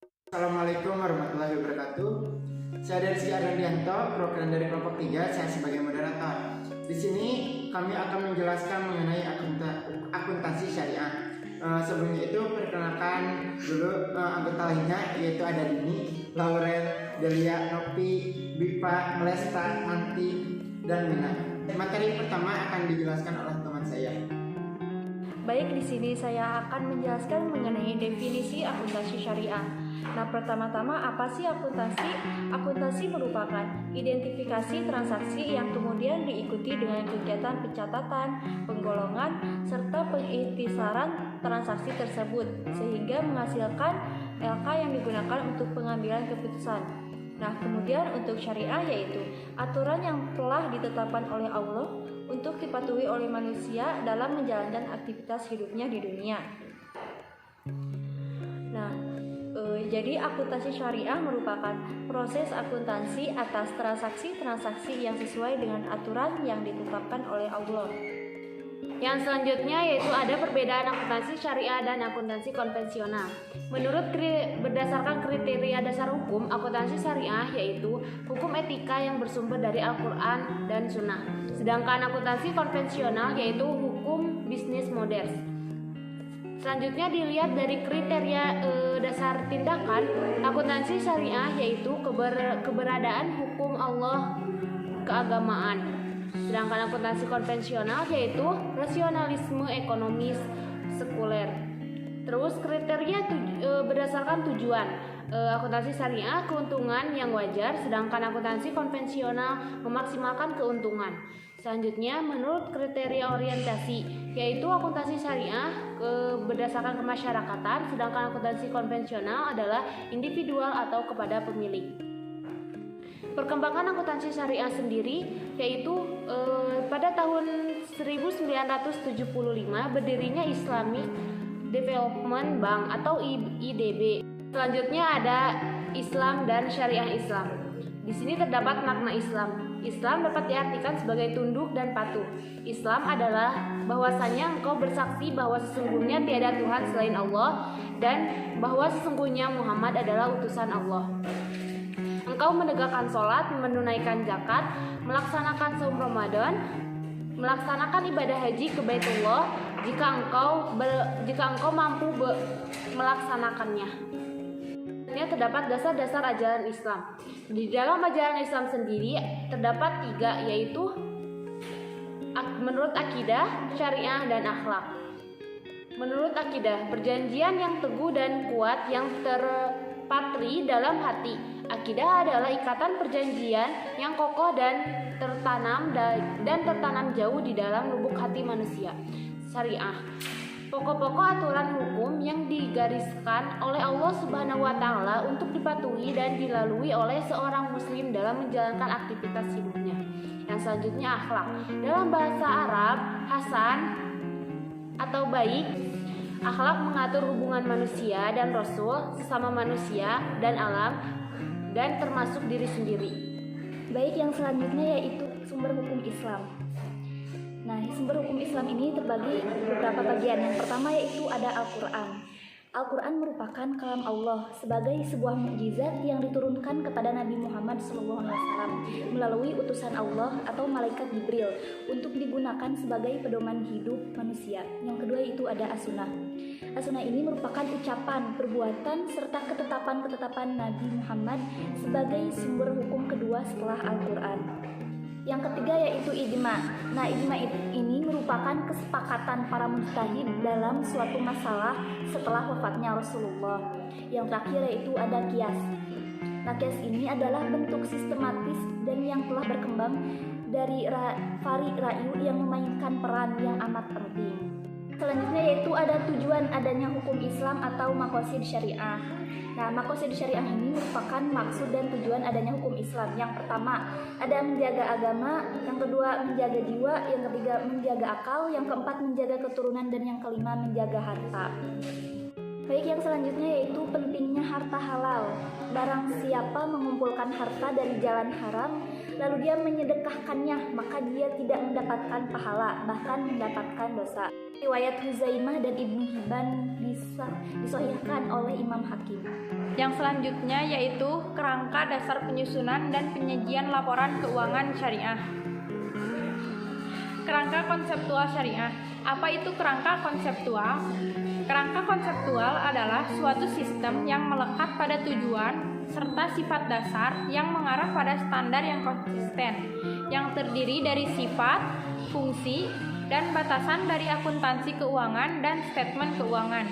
Assalamualaikum warahmatullahi wabarakatuh. Saya dari Rizky Ardandianto, perwakilan dari kelompok 3, saya sebagai moderator. Di sini kami akan menjelaskan mengenai akuntansi syariah. Sebelumnya itu perkenalkan dulu anggota lainnya, yaitu ada Dini, Lauren, Delia, Nopi, Bipa, Lesta, Nanti, dan Mina. Materi pertama akan dijelaskan oleh teman saya. Baik, di sini saya akan menjelaskan mengenai definisi akuntansi syariah. Nah, pertama-tama apa sih akuntansi? Akuntansi merupakan identifikasi transaksi yang kemudian diikuti dengan kegiatan pencatatan, penggolongan, serta pengintisaran transaksi tersebut sehingga menghasilkan LK yang digunakan untuk pengambilan keputusan. Nah, kemudian untuk syariah yaitu aturan yang telah ditetapkan oleh Allah untuk dipatuhi oleh manusia dalam menjalankan aktivitas hidupnya di dunia. Nah, jadi akuntansi syariah merupakan proses akuntansi atas transaksi-transaksi yang sesuai dengan aturan yang ditetapkan oleh Allah. Yang selanjutnya yaitu ada perbedaan akuntansi syariah dan akuntansi konvensional. Berdasarkan kriteria dasar hukum, akuntansi syariah yaitu hukum etika yang bersumber dari Al-Quran dan Sunnah. Sedangkan akuntansi konvensional yaitu hukum bisnis modern. Selanjutnya dilihat dari kriteria dasar tindakan, akuntansi syariah yaitu keberadaan hukum Allah keagamaan. Sedangkan akuntansi konvensional yaitu rasionalisme ekonomis sekuler. Terus kriteria berdasarkan tujuan. Akuntansi syariah keuntungan yang wajar, sedangkan akuntansi konvensional memaksimalkan keuntungan. Selanjutnya menurut kriteria orientasi, yaitu akuntansi syariah berdasarkan kemasyarakatan, sedangkan akuntansi konvensional adalah individual atau kepada pemilik. Perkembangan akuntansi syariah sendiri yaitu pada tahun 1975 berdirinya Islamic Development Bank atau IDB. Selanjutnya ada Islam dan Syariah Islam. Di sini terdapat makna Islam. Islam dapat diartikan sebagai tunduk dan patuh. Islam adalah bahwasanya engkau bersaksi bahwa sesungguhnya tiada Tuhan selain Allah dan bahwa sesungguhnya Muhammad adalah utusan Allah. Engkau menegakkan sholat, menunaikan zakat, melaksanakan saum Ramadan, melaksanakan ibadah haji ke Baitullah jika engkau mampu melaksanakannya. Ini terdapat dasar-dasar ajaran Islam. Di dalam ajaran Islam sendiri terdapat 3, yaitu menurut akidah, syariah, dan akhlak. Menurut akidah, perjanjian yang teguh dan kuat yang terpatri dalam hati. Akidah adalah ikatan perjanjian yang kokoh dan tertanam jauh di dalam lubuk hati manusia. Syariah, pokok-pokok aturan hukum yang digariskan oleh Allah Subhanahu wa Ta'ala untuk dipatuhi dan dilalui oleh seorang muslim dalam menjalankan aktivitas hidupnya. Yang selanjutnya akhlak. Dalam bahasa Arab, hasan atau baik, akhlak mengatur hubungan manusia dan Rasul, sesama manusia dan alam, dan termasuk diri sendiri. Baik, yang selanjutnya yaitu sumber hukum Islam. Nah, sumber hukum Islam ini terbagi beberapa bagian. Yang pertama yaitu ada Al-Quran. Al-Quran merupakan kalam Allah sebagai sebuah mukjizat yang diturunkan kepada Nabi Muhammad SAW melalui utusan Allah atau malaikat Jibril untuk digunakan sebagai pedoman hidup manusia. Yang kedua itu ada As-Sunnah. As-Sunnah ini merupakan ucapan, perbuatan, serta ketetapan-ketetapan Nabi Muhammad sebagai sumber hukum kedua setelah Al-Quran. Yang ketiga yaitu ijma. Nah, ijma ini merupakan kesepakatan para mujtahid dalam suatu masalah setelah wafatnya Rasulullah. Yang terakhir yaitu ada qiyas. Nah, qiyas ini adalah bentuk sistematis dan yang telah berkembang dari Farid Ra'yu yang memainkan peran yang amat penting. Selanjutnya yaitu ada tujuan adanya hukum Islam atau maqasid syariah. Nah, maqasid syariah ini merupakan maksud dan tujuan adanya hukum Islam. Yang pertama, ada menjaga agama, yang kedua menjaga jiwa, yang ketiga menjaga akal, yang keempat menjaga keturunan, dan yang kelima menjaga harta. Baik, yang selanjutnya yaitu pentingnya harta halal. Barang siapa mengumpulkan harta dari jalan haram, lalu dia menyedekahkannya, maka dia tidak mendapatkan pahala, bahkan mendapatkan dosa. Riwayat Huzaimah dan Ibnu Hibban disahihkan oleh Imam Hakim. Yang selanjutnya yaitu kerangka dasar penyusunan dan penyajian laporan keuangan syariah. Kerangka konseptual syariah. Apa itu kerangka konseptual? Kerangka konseptual adalah suatu sistem yang melekat pada tujuan serta sifat dasar yang mengarah pada standar yang konsisten, yang terdiri dari sifat, fungsi, dan batasan dari akuntansi keuangan dan statement keuangan.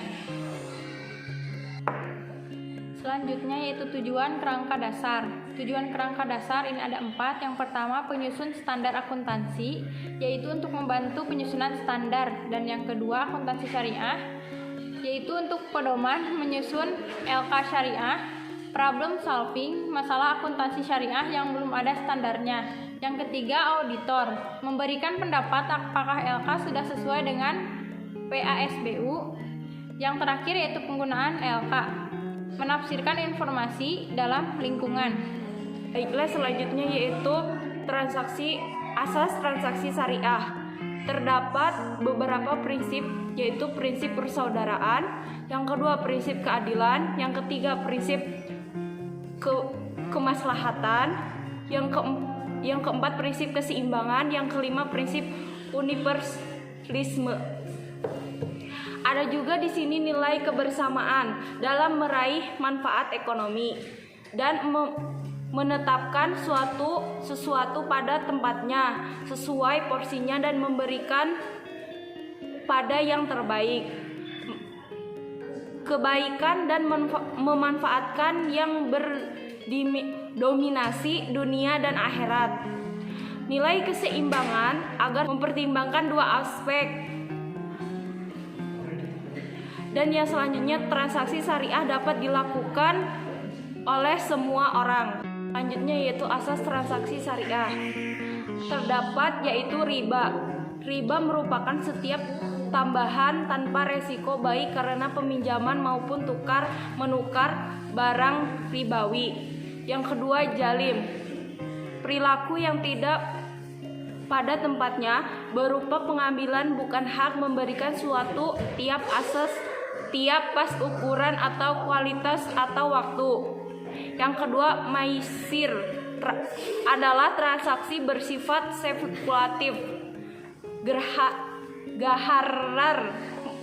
Selanjutnya yaitu tujuan kerangka dasar. Tujuan kerangka dasar ini ada 4. Yang pertama, penyusun standar akuntansi, yaitu untuk membantu penyusunan standar. Dan yang kedua, akuntansi syariah, yaitu untuk pedoman menyusun LK syariah, problem solving, masalah akuntansi syariah yang belum ada standarnya. Yang ketiga, auditor, memberikan pendapat apakah LK sudah sesuai dengan PASBU. Yang terakhir yaitu penggunaan LK, menafsirkan informasi dalam lingkungan. Baiklah, selanjutnya yaitu asas transaksi syariah. Terdapat beberapa prinsip, yaitu prinsip persaudaraan, yang kedua prinsip keadilan, yang ketiga prinsip kemaslahatan, yang keempat prinsip keseimbangan, yang kelima prinsip universalisme. Ada juga di sini nilai kebersamaan dalam meraih manfaat ekonomi dan menetapkan sesuatu pada tempatnya sesuai porsinya dan memberikan pada yang terbaik. Kebaikan dan memanfaatkan yang berdominasi dunia dan akhirat. Nilai keseimbangan agar mempertimbangkan dua aspek. Dan yang selanjutnya, transaksi syariah dapat dilakukan oleh semua orang. Selanjutnya yaitu asas transaksi syariah. Terdapat yaitu riba. Riba merupakan setiap tambahan tanpa resiko baik karena peminjaman maupun menukar barang ribawi. Yang kedua, jalim. Perilaku yang tidak pada tempatnya berupa pengambilan bukan hak memberikan suatu tiap pas ukuran atau kualitas atau waktu. Yang kedua, maisir adalah transaksi bersifat spekulatif. Gaharar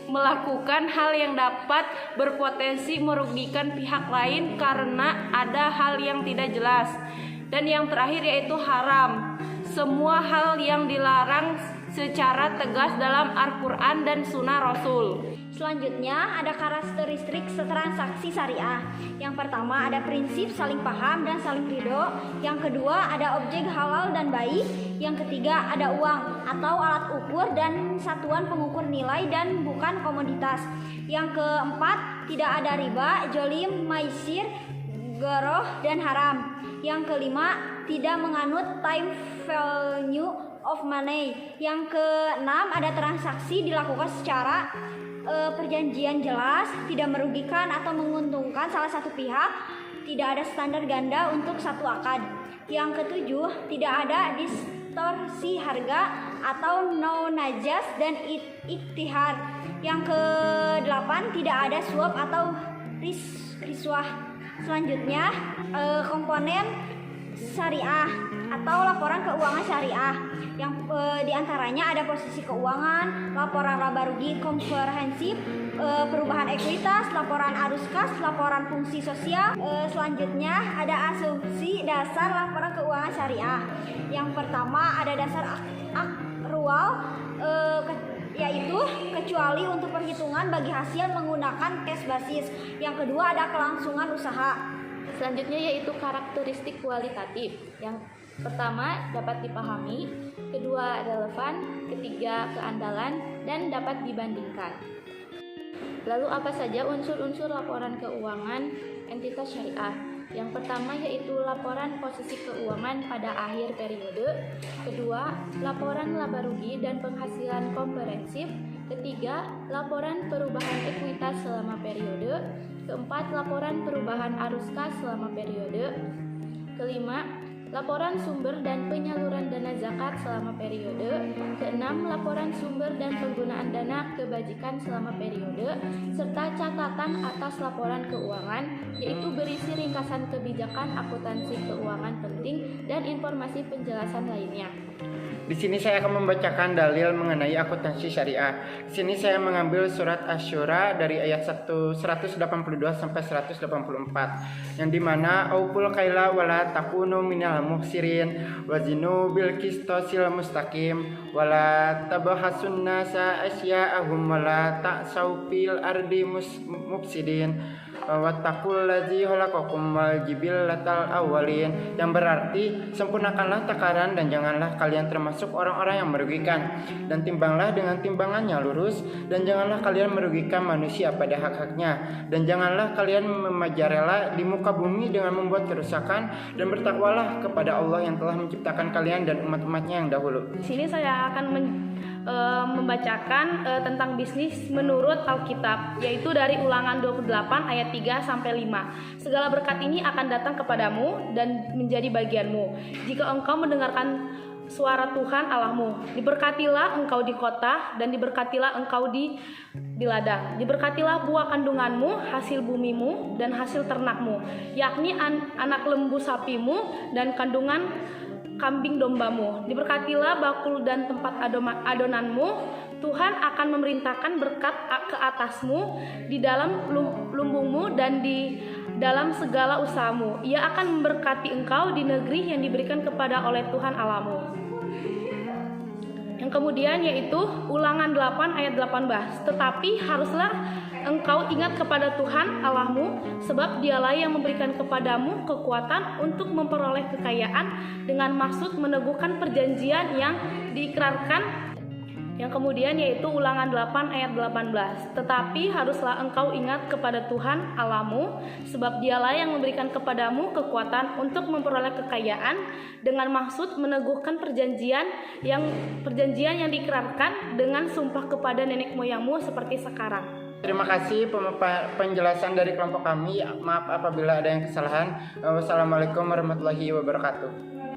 melakukan hal yang dapat berpotensi merugikan pihak lain karena ada hal yang tidak jelas. Dan yang terakhir yaitu haram. Semua hal yang dilarang secara tegas dalam Al-Quran dan Sunnah Rasul. Selanjutnya ada karakteristik transaksi syariah. Yang pertama ada prinsip saling paham dan saling ridho. Yang kedua ada objek halal dan baik. Yang ketiga ada uang atau alat ukur dan satuan pengukur nilai dan bukan komoditas. Yang keempat tidak ada riba, jolim, maisir, goroh, dan haram. Yang kelima tidak menganut time value of money. Yang keenam ada transaksi dilakukan secara perjanjian jelas, tidak merugikan atau menguntungkan salah satu pihak, tidak ada standar ganda untuk satu akad. Yang ketujuh, tidak ada distorsi harga atau no najas dan iktihar. Yang kedelapan, tidak ada suap atau riswah. Selanjutnya, komponen syariah atau laporan keuangan syariah. Yang diantaranya ada posisi keuangan, laporan laba rugi komprehensif, perubahan ekuitas, laporan arus kas, laporan fungsi sosial. Selanjutnya ada asumsi dasar laporan keuangan syariah. Yang pertama ada dasar akrual, yaitu kecuali untuk perhitungan bagi hasil menggunakan cash basis. Yang kedua ada kelangsungan usaha. Selanjutnya yaitu karakteristik kualitatif. Yang pertama dapat dipahami, kedua relevan, ketiga keandalan, dan dapat dibandingkan. Lalu apa saja unsur-unsur laporan keuangan entitas syariah? Yang pertama yaitu laporan posisi keuangan pada akhir periode, kedua laporan laba rugi dan penghasilan komprehensif, ketiga laporan perubahan ekuitas selama periode, keempat laporan perubahan arus kas selama periode, kelima laporan sumber dan penyaluran dana zakat selama periode. Keenam, laporan sumber dan penggunaan dana kebajikan selama periode, serta catatan atas laporan keuangan, yaitu berisi ringkasan kebijakan akuntansi keuangan penting dan informasi penjelasan lainnya. Di sini saya akan membacakan dalil mengenai akuntansi syariah. Di sini saya mengambil surat Asy-Syura dari ayat 182 sampai 184, yang dimana auful kaila wala takunu minal muhsirin wazinu bil qistosil mustaqim wala tabahasun nasa asya'ahum wala ta'sau fil ardi mufsidin wattaqul ladzi khalaqakum wal jibillatal awwalin, yang berarti sempurnakanlah takaran dan janganlah kalian termasuk orang-orang yang merugikan, dan timbanglah dengan timbangan yang lurus, dan janganlah kalian merugikan manusia pada hak-haknya, dan janganlah kalian memajarela di muka bumi dengan membuat kerusakan, dan bertakwalah kepada Allah yang telah menciptakan kalian dan umat-umatnya yang dahulu. Di sini saya akan membacakan tentang bisnis menurut Alkitab, yaitu dari Ulangan 28 ayat 3 sampai 5. Segala berkat ini akan datang kepadamu dan menjadi bagianmu jika engkau mendengarkan suara Tuhan Allahmu. Diberkatilah engkau di kota dan diberkatilah engkau di ladang. Diberkatilah buah kandunganmu, hasil bumimu dan hasil ternakmu, yakni anak lembu sapimu dan kandungan kambing dombamu. Diberkatilah bakul dan tempat adonanmu. Tuhan akan memerintahkan berkat ke atasmu di dalam lumbungmu dan di dalam segala usahamu. Ia akan memberkati engkau di negeri yang diberikan kepada oleh Tuhan Allahmu. Yang kemudian yaitu Ulangan 8 ayat 18. Tetapi haruslah engkau ingat kepada Tuhan Allahmu, sebab dialah yang memberikan kepadamu kekuatan untuk memperoleh kekayaan dengan maksud meneguhkan perjanjian yang diikrarkan. Yang kemudian yaitu Ulangan 8 ayat 18. Tetapi haruslah engkau ingat kepada Tuhan Allahmu, sebab dialah yang memberikan kepadamu kekuatan untuk memperoleh kekayaan dengan maksud meneguhkan perjanjian yang diikrarkan dengan sumpah kepada nenek moyangmu seperti sekarang. Terima kasih penjelasan dari kelompok kami. Maaf apabila ada yang kesalahan. Wassalamualaikum warahmatullahi wabarakatuh.